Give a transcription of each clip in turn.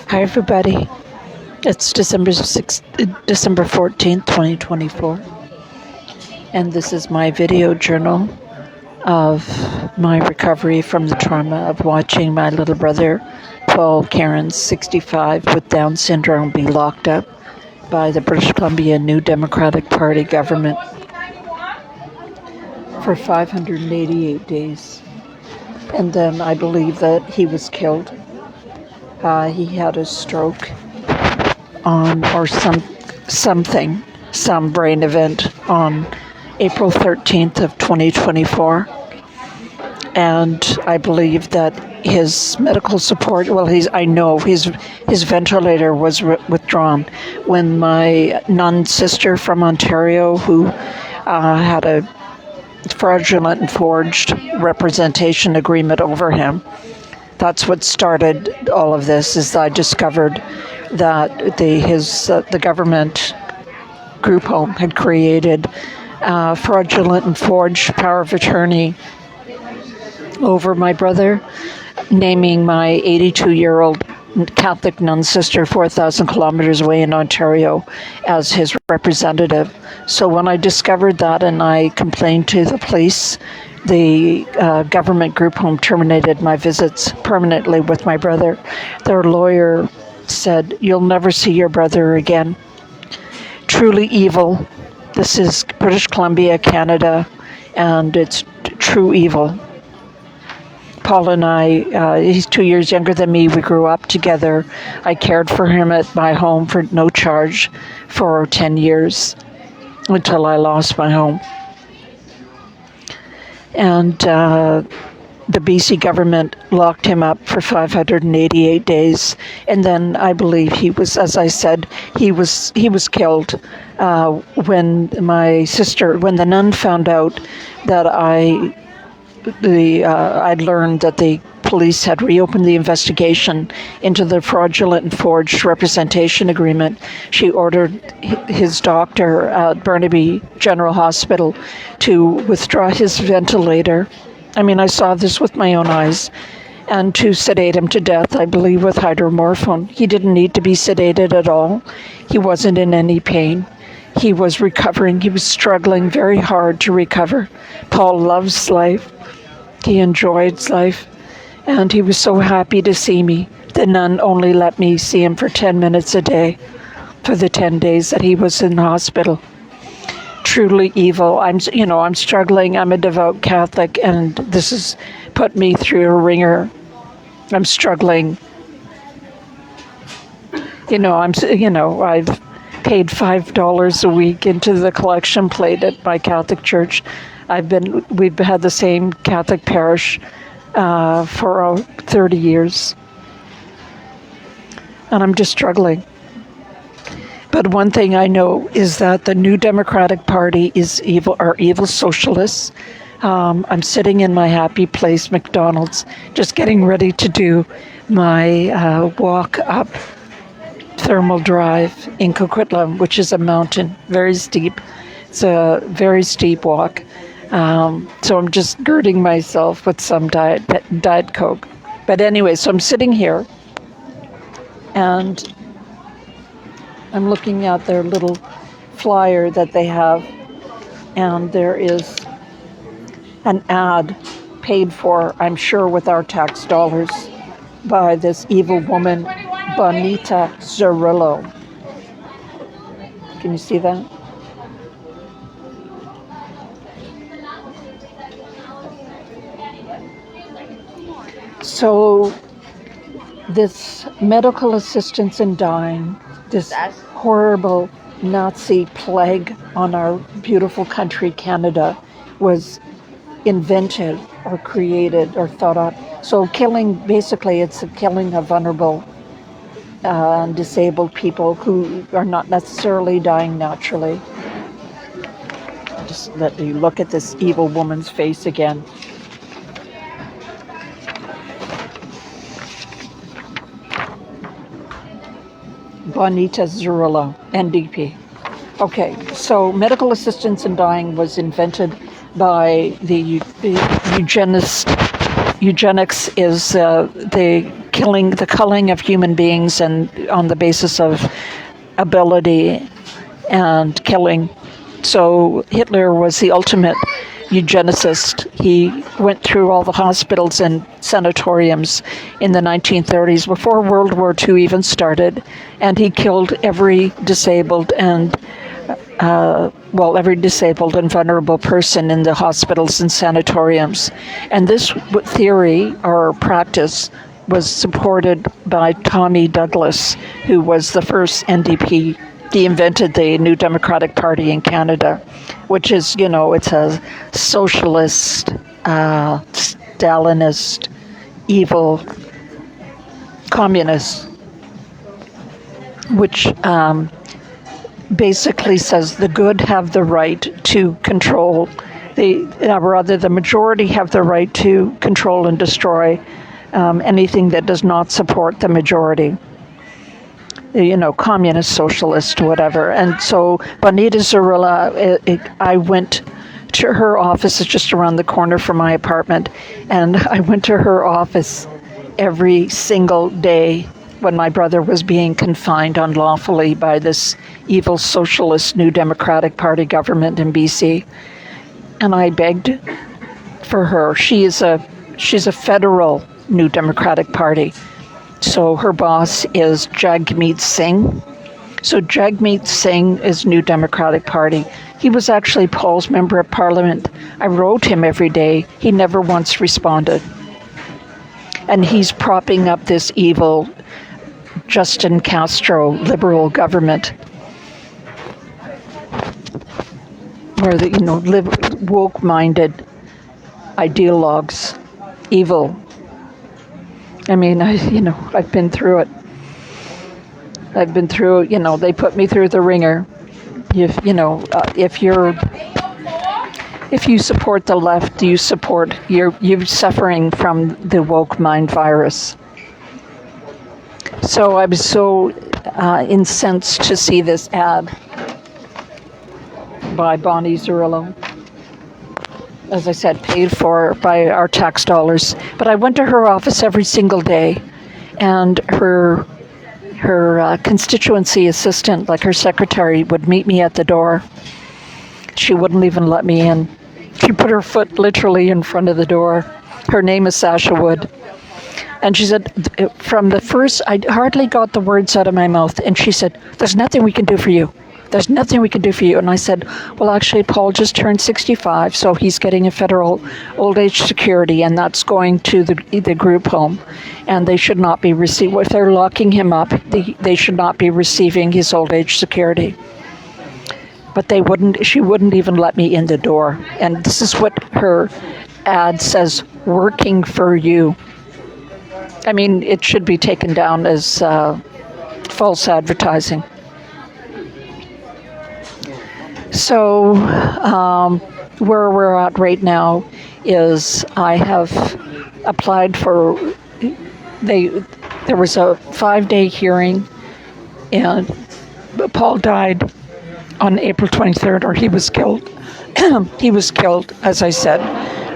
Hi everybody, it's December 14th, 2024, and this is my video journal of my recovery from the trauma of watching my little brother, Paul Kierans, 65, with Down syndrome be locked up by the British Columbia New Democratic Party government for 588 days. And then I believe that he was killed. He had a stroke or some brain event on April 13th of 2024. And I believe that his medical support, I know his ventilator was withdrawn when my nun sister from Ontario, who had a fraudulent and forged representation agreement over him. That's what started all of this, is I discovered that the government group home had created fraudulent and forged power of attorney over my brother, naming my 82-year-old Catholic nun sister 4,000 kilometers away in Ontario as his representative. So when I discovered that and I complained to the police, the government group home terminated my visits permanently with my brother. Their lawyer said, "You'll never see your brother again." Truly evil. This is British Columbia, Canada, and it's true evil. Paul and I, he's 2 years younger than me. We grew up together. I cared for him at my home for no charge for 10 years until I lost my home. And the BC government locked him up for 588 days. And then I believe he was, as I said, he was killed when the nun found out that I'd learned that the police had reopened the investigation into the fraudulent and forged representation agreement. She ordered his doctor at Burnaby General Hospital to withdraw his ventilator. I mean, I saw this with my own eyes, and to sedate him to death, I believe, with hydromorphone. He didn't need to be sedated at all. He wasn't in any pain. He was recovering. He was struggling very hard to recover. Paul loves life. He enjoyed life, and he was so happy to see me. The nun only let me see him for 10 minutes a day for the 10 days that he was in the hospital. Truly evil. I'm struggling. I'm a devout Catholic, and this has put me through a ringer. I'm struggling. I've paid $5 a week into the collection plate at my Catholic church. We've had the same Catholic parish for 30 years. And I'm just struggling. But one thing I know is that the New Democratic Party is evil, are evil socialists. I'm sitting in my happy place, McDonald's, just getting ready to do my walk up Thermal Drive in Coquitlam, which is a mountain, very steep. It's a very steep walk. So I'm just girding myself with some Diet Coke. But anyway, so I'm sitting here and I'm looking at their little flyer that they have, and there is an ad paid for, I'm sure with our tax dollars, by this evil woman, Bonita Zerillo. Can you see that? So this medical assistance in dying, this horrible Nazi plague on our beautiful country, Canada, was invented or created or thought up. So it's a killing of vulnerable and disabled people who are not necessarily dying naturally. Just let me look at this evil woman's face again. Bonita Zerillo, NDP. Okay, so medical assistance in dying was invented by the eugenist eugenics is the culling of human beings and on the basis of ability and killing. So Hitler was the ultimate eugenicist. He went through all the hospitals and sanatoriums in the 1930s before World War II even started, and he killed every disabled and vulnerable person in the hospitals and sanatoriums. And this theory or practice was supported by Tommy Douglas, who was the first NDP. He invented the New Democratic Party in Canada, which is, it's a socialist, Stalinist, evil communist, which basically says the good have the right to control, the majority have the right to control and destroy anything that does not support the majority. Communist, socialist, whatever. And so Bonita Zarilla, I went to her office. It's just around the corner from my apartment. And I went to her office every single day when my brother was being confined unlawfully by this evil socialist New Democratic Party government in BC. And I begged for her. She's a federal New Democratic Party. So her boss is Jagmeet Singh. So Jagmeet Singh is New Democratic Party. He was actually Paul's member of parliament. I wrote him every day. He never once responded. And he's propping up this evil Justin Castro liberal government where the, woke-minded ideologues, evil. I mean, I've been through it. I've been through, they put me through the ringer. If you support the left, you're suffering from the woke mind virus. So I was so incensed to see this ad by Bonnie Zarilla. As I said, paid for by our tax dollars. But I went to her office every single day, and her constituency assistant, like her secretary, would meet me at the door. She wouldn't even let me in. She put her foot literally in front of the door. Her name is Sasha Wood. And she said, from the first, I hardly got the words out of my mouth, and she said, "There's nothing we can do for you. There's nothing we can do for you." And I said, well, actually, Paul just turned 65, so he's getting a federal old age security, and that's going to the group home. And they should not be receiving, if they're locking him up, they should not be receiving his old age security. But she wouldn't even let me in the door. And this is what her ad says, "Working for you." I mean, it should be taken down as false advertising. So where we're at right now is I have applied for, there was a 5-day hearing, and Paul died on April 23rd, or he was killed. He was killed, as I said.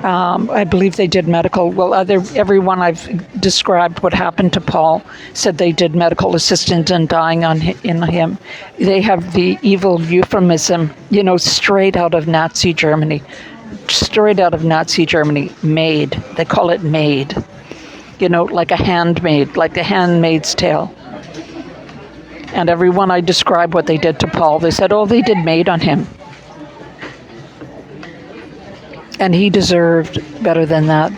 I believe they did medical. Well, everyone I've described what happened to Paul said they did medical assistance in dying in him. They have the evil euphemism, straight out of Nazi Germany. Straight out of Nazi Germany, maid. They call it maid. Like a handmaid, like the Handmaid's Tale. And everyone I described what they did to Paul, they said, oh, they did maid on him. And he deserved better than that.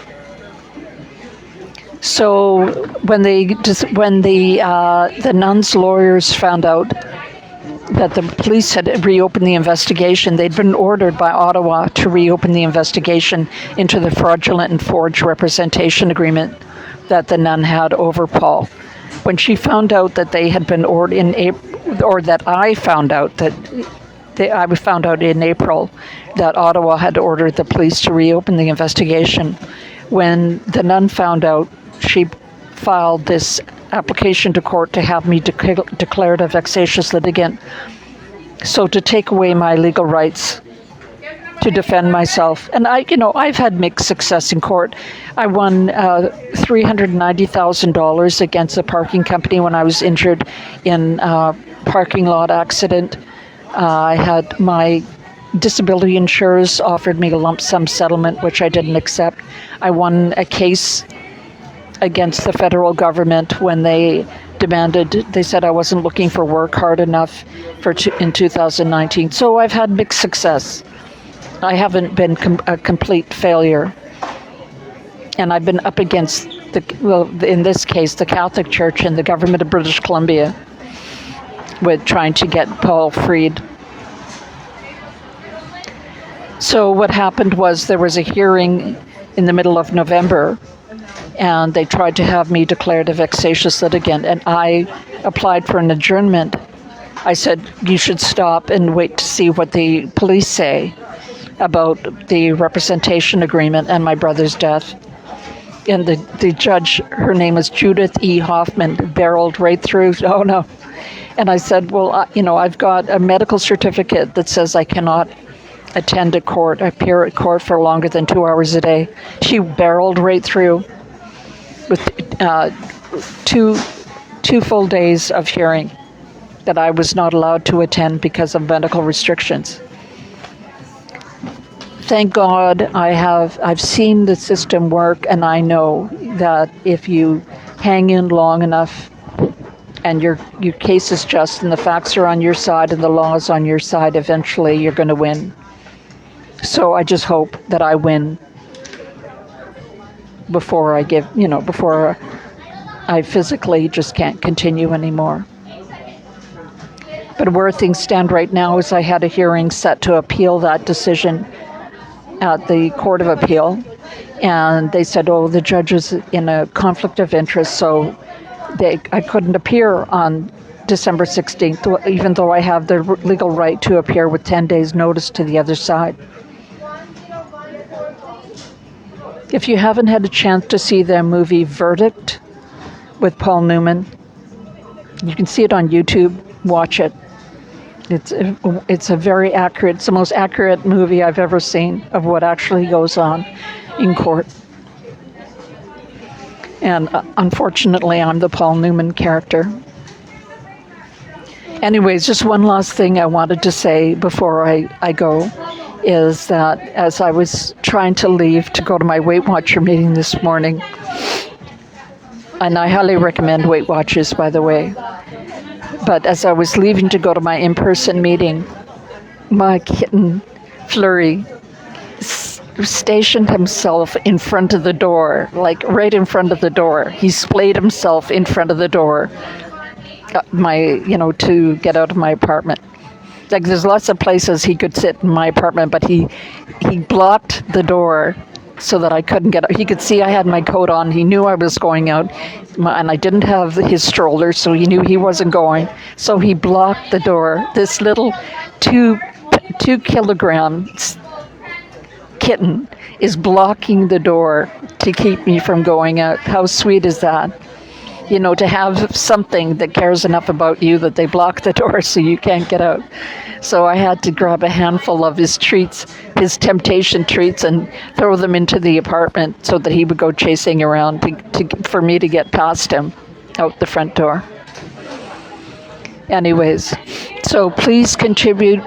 So when the nuns' lawyers found out that the police had reopened the investigation, they'd been ordered by Ottawa to reopen the investigation into the fraudulent and forged representation agreement that the nun had over Paul. When she found out that they had been ordered in April, or that I found out that I found out in April that Ottawa had ordered the police to reopen the investigation. When the nun found out, she filed this application to court to have me declared a vexatious litigant. So to take away my legal rights to defend myself. And I've had mixed success in court. I won $390,000 against the parking company when I was injured in a parking lot accident. I had my disability insurers offered me a lump sum settlement, which I didn't accept. I won a case against the federal government when they said I wasn't looking for work hard enough in 2019. So I've had mixed success. I haven't been a complete failure. And I've been up against, in this case, the Catholic Church and the government of British Columbia with trying to get Paul freed. So what happened was there was a hearing in the middle of November, and they tried to have me declared a vexatious litigant, and I applied for an adjournment. I said, you should stop and wait to see what the police say about the representation agreement and my brother's death. And the judge, her name is Judith E. Hoffman, barreled right through, oh no. And I said, well, I've got a medical certificate that says I cannot attend a court, appear at court for longer than 2 hours a day. She barreled right through with two full days of hearing that I was not allowed to attend because of medical restrictions. Thank God I've seen the system work, and I know that if you hang in long enough and your case is just and the facts are on your side and the law is on your side, eventually you're going to win. So I just hope that I win before I physically just can't continue anymore. But where things stand right now is I had a hearing set to appeal that decision at the Court of Appeal, and they said, the judge is in a conflict of interest, so I couldn't appear on December 16th, even though I have the legal right to appear with 10 days notice to the other side. If you haven't had a chance to see the movie Verdict with Paul Newman, you can see it on YouTube. Watch it. It's a very accurate, it's the most accurate movie I've ever seen of what actually goes on in court. And unfortunately, I'm the Paul Newman character. Anyways, just one last thing I wanted to say before I go is that as I was trying to leave to go to my Weight Watcher meeting this morning, and I highly recommend Weight Watchers, by the way, but as I was leaving to go to my in-person meeting, my kitten, Flurry, stationed himself in front of the door, like right in front of the door. He splayed himself in front of the door, to get out of my apartment. Like, there's lots of places he could sit in my apartment, but he blocked the door so that I couldn't get out. He could see I had my coat on. He knew I was going out, and I didn't have his stroller, so he knew he wasn't going. So he blocked the door. This little 2 kilogram kitten is blocking the door to keep me from going out. How sweet is that? To have something that cares enough about you that they block the door so you can't get out. So I had to grab a handful of his treats, his temptation treats, and throw them into the apartment so that he would go chasing around for me to get past him out the front door. Anyways, so please continue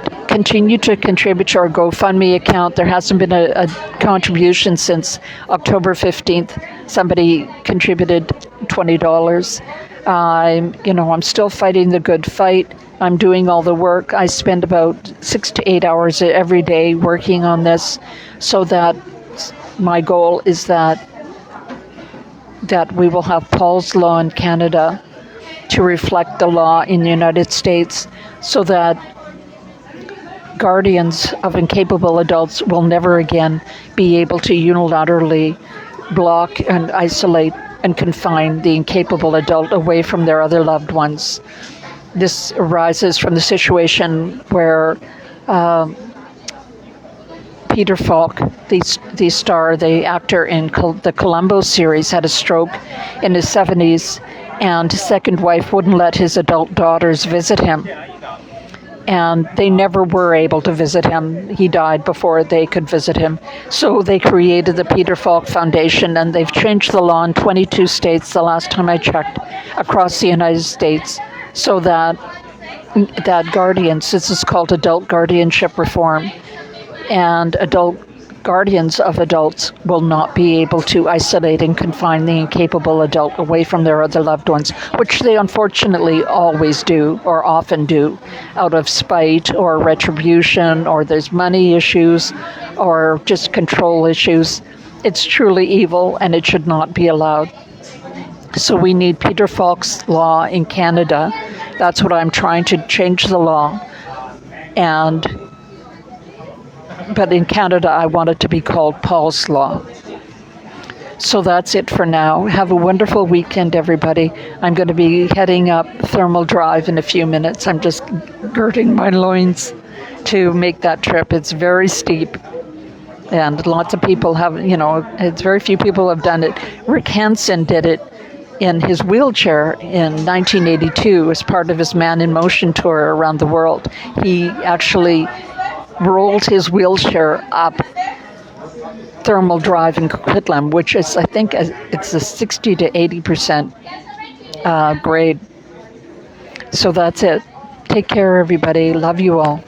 to contribute to our GoFundMe account. There hasn't been a contribution since October 15th. Somebody contributed $20. I'm still fighting the good fight. I'm doing all the work. I spend about 6 to 8 hours every day working on this, so that my goal is that we will have Paul's Law in Canada to reflect the law in the United States, so that guardians of incapable adults will never again be able to unilaterally block and isolate and confine the incapable adult away from their other loved ones. This arises from the situation where Peter Falk, the star, the actor in the Columbo series, had a stroke in his 70s, and his second wife wouldn't let his adult daughters visit him. and they never were able to visit him. He died before they could visit him. So they created the Peter Falk Foundation, and they've changed the law in 22 states, the last time I checked, across the United States, so that guardians, this is called adult guardianship reform, and adult guardians of adults will not be able to isolate and confine the incapable adult away from their other loved ones, which they unfortunately always do, or often do, out of spite or retribution, or there's money issues, or just control issues. It's truly evil, and it should not be allowed. So we need Peter Falk's law in Canada. That's what I'm trying to change the law. But in Canada, I want it to be called Paul's Law. So that's it for now. Have a wonderful weekend, everybody. I'm going to be heading up Thermal Drive in a few minutes. I'm just girding my loins to make that trip. It's very steep. And lots of people have, it's very few people have done it. Rick Hansen did it in his wheelchair in 1982 as part of his Man in Motion tour around the world. He actually rolled his wheelchair up Thermal Drive in Coquitlam, which is, I think, it's a 60 to 80% grade. So that's it. Take care, everybody. Love you all.